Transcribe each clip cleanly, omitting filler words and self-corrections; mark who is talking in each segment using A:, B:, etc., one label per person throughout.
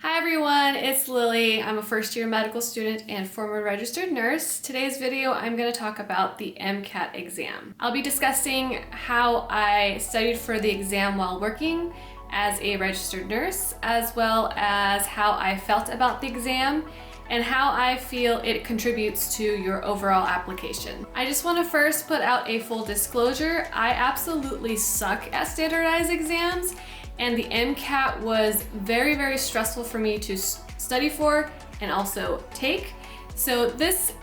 A: Hi everyone, it's Lily. I'm a first-year medical student and former registered nurse. Today's video, I'm going to talk about the MCAT exam. I'll be discussing how I studied for the exam while working as a registered nurse, as well as how I felt about the exam and how I feel it contributes to your overall application. I just want to first put out a full disclosure. I absolutely suck at standardized exams, and the MCAT was very, very stressful for me to study for and also take. So this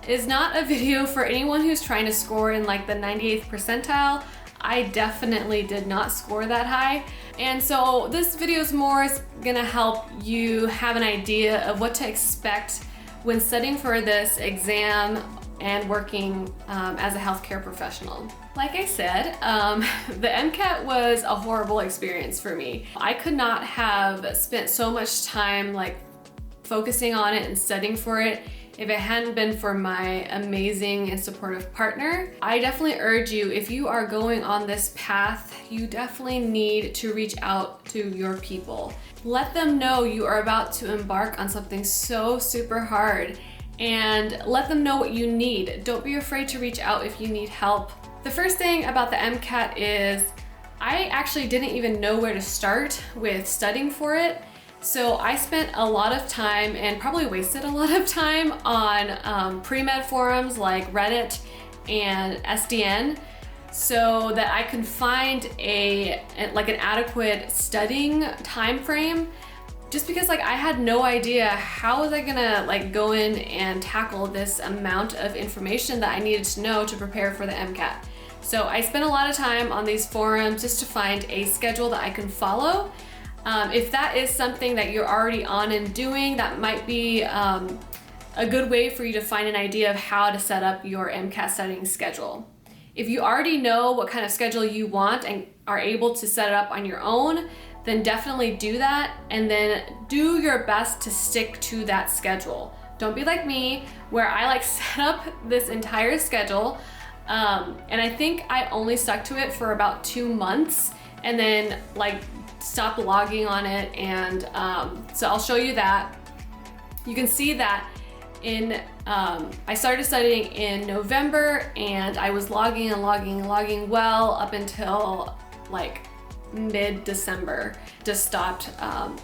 A: is not a video for anyone who's trying to score in like the 98th percentile. I definitely did not score that high. And so this video is more gonna help you have an idea of what to expect when studying for this exam and working as a healthcare professional. Like I said, the MCAT was a horrible experience for me. I could not have spent so much time like focusing on it and studying for it if it hadn't been for my amazing and supportive partner. I definitely urge you, if you are going on this path, you definitely need to reach out to your people. Let them know you are about to embark on something so super hard, and let them know what you need. Don't be afraid to reach out if you need help. The first thing about the MCAT is I actually didn't even know where to start with studying for it. So I spent a lot of time and probably wasted a lot of time on pre-med forums like Reddit and SDN so that I can find an adequate studying time frame. Just because like I had no idea how was I gonna like go in and tackle this amount of information that I needed to know to prepare for the MCAT. So I spent a lot of time on these forums just to find a schedule that I can follow. If that is something that you're already on and doing, that might be a good way for you to find an idea of how to set up your MCAT studying schedule. If you already know what kind of schedule you want and are able to set it up on your own, then definitely do that, and then do your best to stick to that schedule. Don't be like me, where I like set up this entire schedule, and I think I only stuck to it for about 2 months, and then like stopped logging on it, and so I'll show you that. You can see that I started studying in November, and I was logging well up until like mid-December. Just stopped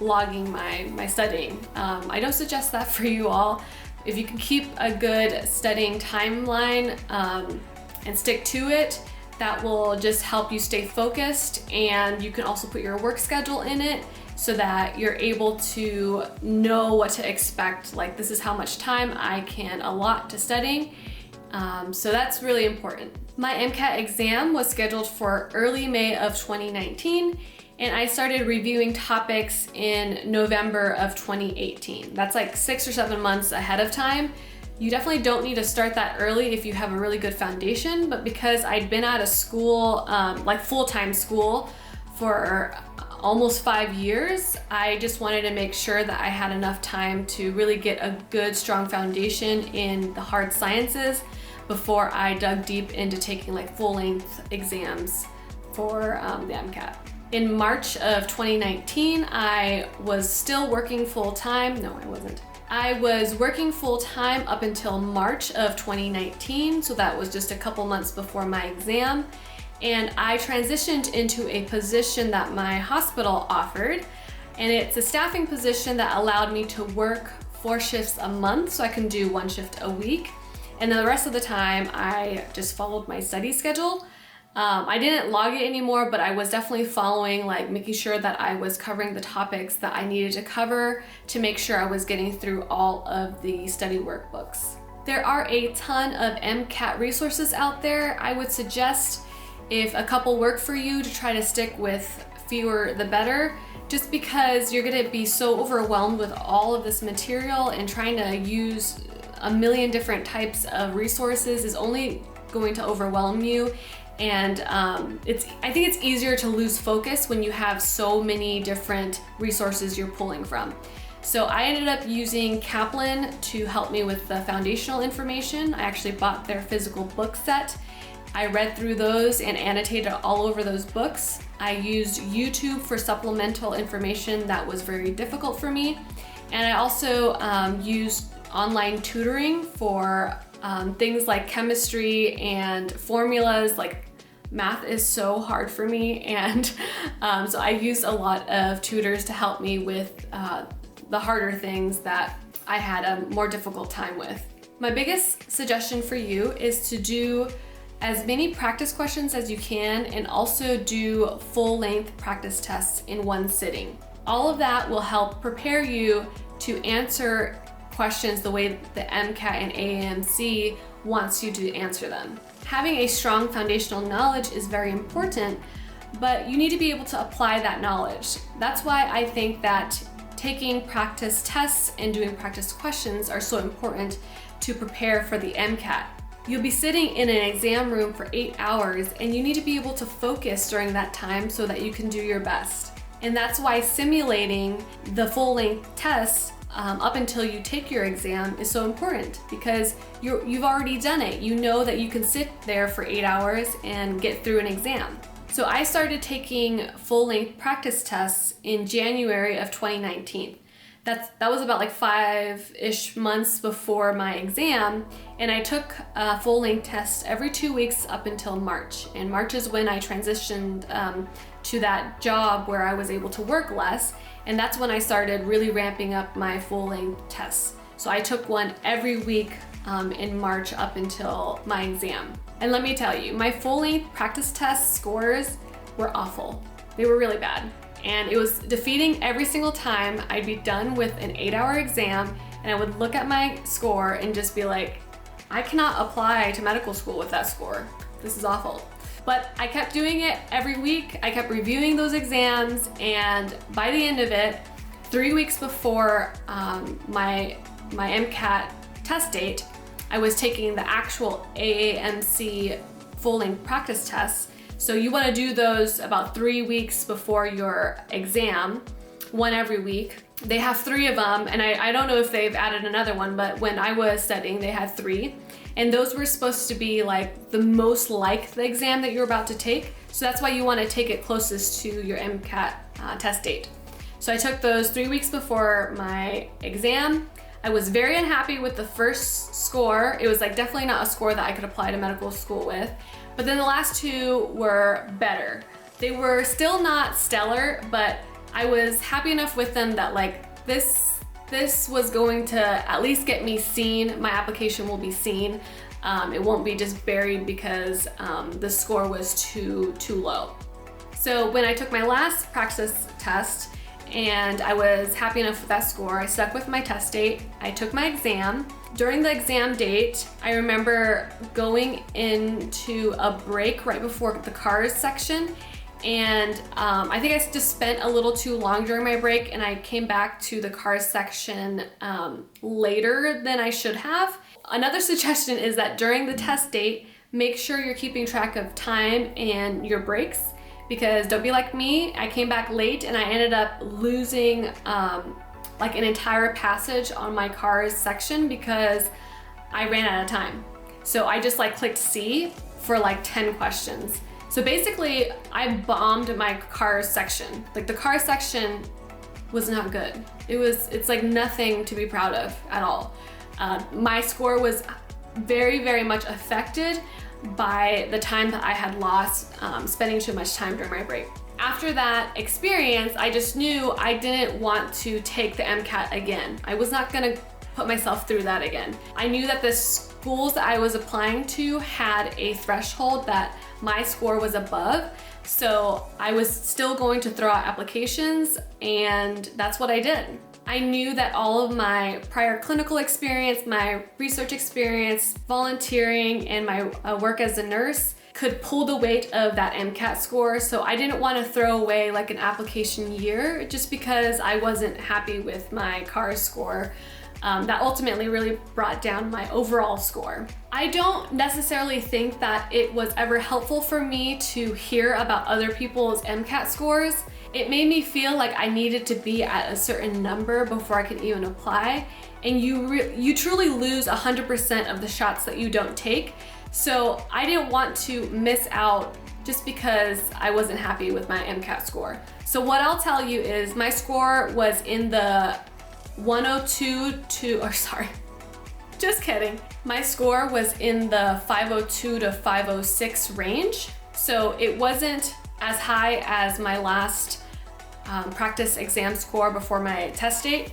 A: logging my studying. I don't suggest that for you all. If you can keep a good studying timeline and stick to it, that will just help you stay focused, and you can also put your work schedule in it so that you're able to know what to expect. Like, this is how much time I can allot to studying. So that's really important. My MCAT exam was scheduled for early May of 2019, and I started reviewing topics in November of 2018. That's like 6 or 7 months ahead of time. You definitely don't need to start that early if you have a really good foundation, but because I'd been out of school, like full-time school, for almost 5 years, I just wanted to make sure that I had enough time to really get a good, strong foundation in the hard sciences before I dug deep into taking like full-length exams for the MCAT. In March of 2019, I was still working full-time. No, I wasn't. I was working full-time up until March of 2019, so that was just a couple months before my exam. And I transitioned into a position that my hospital offered, and it's a staffing position that allowed me to work 4 shifts a month, so I can do 1 shift a week. And then the rest of the time, I just followed my study schedule. I didn't log it anymore, but I was definitely following, like making sure that I was covering the topics that I needed to cover to make sure I was getting through all of the study workbooks. There are a ton of MCAT resources out there. I would suggest, if a couple work for you, to try to stick with fewer the better, just because you're gonna be so overwhelmed with all of this material, and trying to use a million different types of resources is only going to overwhelm you. And I think it's easier to lose focus when you have so many different resources you're pulling from. So I ended up using Kaplan to help me with the foundational information. I actually bought their physical book set. I read through those and annotated all over those books. I used YouTube for supplemental information that was very difficult for me. And I also used online tutoring for things like chemistry and formulas. Like math is so hard for me, and so I used a lot of tutors to help me with the harder things that I had a more difficult time with. My biggest suggestion for you is to do as many practice questions as you can, and also do full-length practice tests in one sitting. All of that will help prepare you to answer questions the way the MCAT and AAMC wants you to answer them. Having a strong foundational knowledge is very important, but you need to be able to apply that knowledge. That's why I think that taking practice tests and doing practice questions are so important to prepare for the MCAT. You'll be sitting in an exam room for 8 hours, and you need to be able to focus during that time so that you can do your best. And that's why simulating the full-length tests up until you take your exam is so important, because you've already done it. You know that you can sit there for 8 hours and get through an exam. So I started taking full-length practice tests in January of 2019. That was about like 5-ish months before my exam, and I took a full-length test every 2 weeks up until March. And March is when I transitioned to that job where I was able to work less, and that's when I started really ramping up my full-length tests. So I took one every week in March up until my exam. And let me tell you, my full-length practice test scores were awful. They were really bad. And it was defeating every single time. I'd be done with an 8-hour exam, and I would look at my score and just be like, I cannot apply to medical school with that score. This is awful. But I kept doing it every week. I kept reviewing those exams, and by the end of it, 3 weeks before my MCAT test date, I was taking the actual AAMC full-length practice tests. So you want to do those about 3 weeks before your exam, one every week. They have 3 of them, and I don't know if they've added another one, but when I was studying, they had 3. And those were supposed to be like the most like the exam that you're about to take. So that's why you want to take it closest to your MCAT test date. So I took those 3 weeks before my exam. I was very unhappy with the first score. It was like definitely not a score that I could apply to medical school with. But then the last 2 were better. They were still not stellar, but I was happy enough with them that like this was going to at least get me seen. My application will be seen. It won't be just buried because the score was too low. So when I took my last practice test and I was happy enough with that score, I stuck with my test date. I took my exam. During the exam date, I remember going into a break right before the cars section, and I think I just spent a little too long during my break, and I came back to the cars section later than I should have. Another suggestion is that during the test date, make sure you're keeping track of time and your breaks, because don't be like me. I came back late and I ended up losing like an entire passage on my cars section because I ran out of time. So I just like clicked C for like 10 questions. So basically I bombed my cars section. Like the cars section was not good. It's like nothing to be proud of at all. My score was very, very much affected by the time that I had lost spending too much time during my break. After that experience, I just knew I didn't want to take the MCAT again. I was not gonna put myself through that again. I knew that the schools that I was applying to had a threshold that my score was above, so I was still going to throw out applications, and that's what I did. I knew that all of my prior clinical experience, my research experience, volunteering, and my work as a nurse could pull the weight of that MCAT score, so I didn't want to throw away like an application year just because I wasn't happy with my CARS score. That ultimately really brought down my overall score. I don't necessarily think that it was ever helpful for me to hear about other people's MCAT scores. It made me feel like I needed to be at a certain number before I could even apply, and you truly lose 100% of the shots that you don't take. So I didn't want to miss out just because I wasn't happy with my MCAT score. So what I'll tell you is my score was in the 102 to, or sorry, just kidding. My score was in the 502 to 506 range. So it wasn't as high as my last practice exam score before my test date,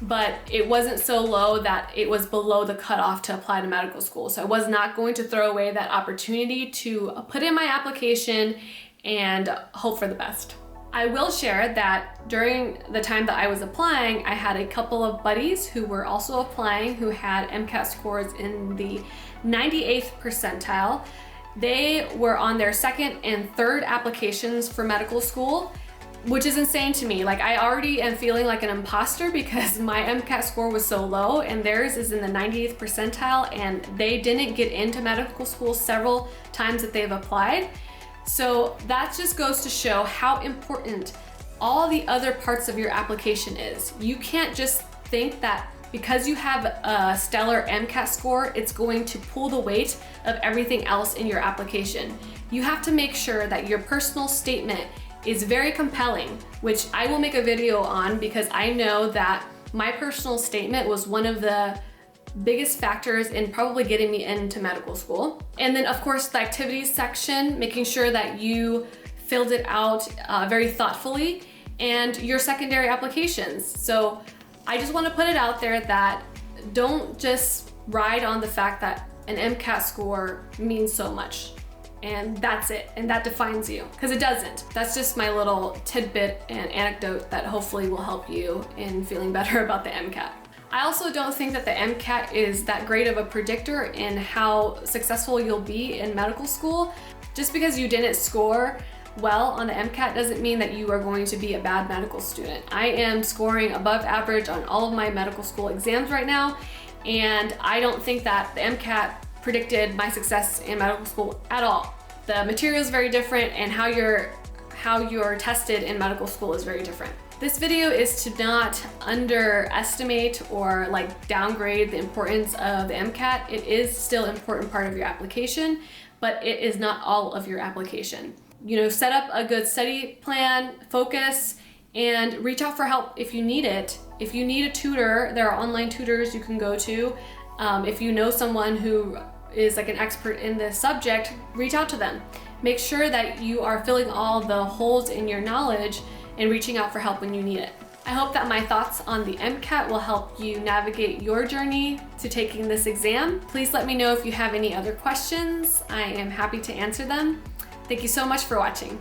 A: but it wasn't so low that it was below the cutoff to apply to medical school. So I was not going to throw away that opportunity to put in my application and hope for the best. I will share that during the time that I was applying, I had a couple of buddies who were also applying who had MCAT scores in the 98th percentile. They were on their second and third applications for medical school, which is insane to me. Like, I already am feeling like an imposter because my MCAT score was so low and theirs is in the 98th percentile, and they didn't get into medical school several times that they've applied. So that just goes to show how important all the other parts of your application is. You can't just think that because you have a stellar MCAT score, it's going to pull the weight of everything else in your application. You have to make sure that your personal statement is very compelling, which I will make a video on because I know that my personal statement was one of the biggest factors in probably getting me into medical school. And then of course the activities section, making sure that you filled it out very thoughtfully, and your secondary applications. So I just want to put it out there that don't just ride on the fact that an MCAT score means so much and that's it, and that defines you, because it doesn't. That's just my little tidbit and anecdote that hopefully will help you in feeling better about the MCAT. I also don't think that the MCAT is that great of a predictor in how successful you'll be in medical school. Just because you didn't score well on the MCAT doesn't mean that you are going to be a bad medical student. I am scoring above average on all of my medical school exams right now, and I don't think that the MCAT predicted my success in medical school at all. The material is very different, and how you're tested in medical school is very different. This video is to not underestimate or like downgrade the importance of the MCAT. It is still an important part of your application, but it is not all of your application. You know, set up a good study plan, focus, and reach out for help if you need it. If you need a tutor, there are online tutors you can go to. If you know someone who is like an expert in this subject, reach out to them. Make sure that you are filling all the holes in your knowledge and reaching out for help when you need it. I hope that my thoughts on the MCAT will help you navigate your journey to taking this exam. Please let me know if you have any other questions. I am happy to answer them. Thank you so much for watching.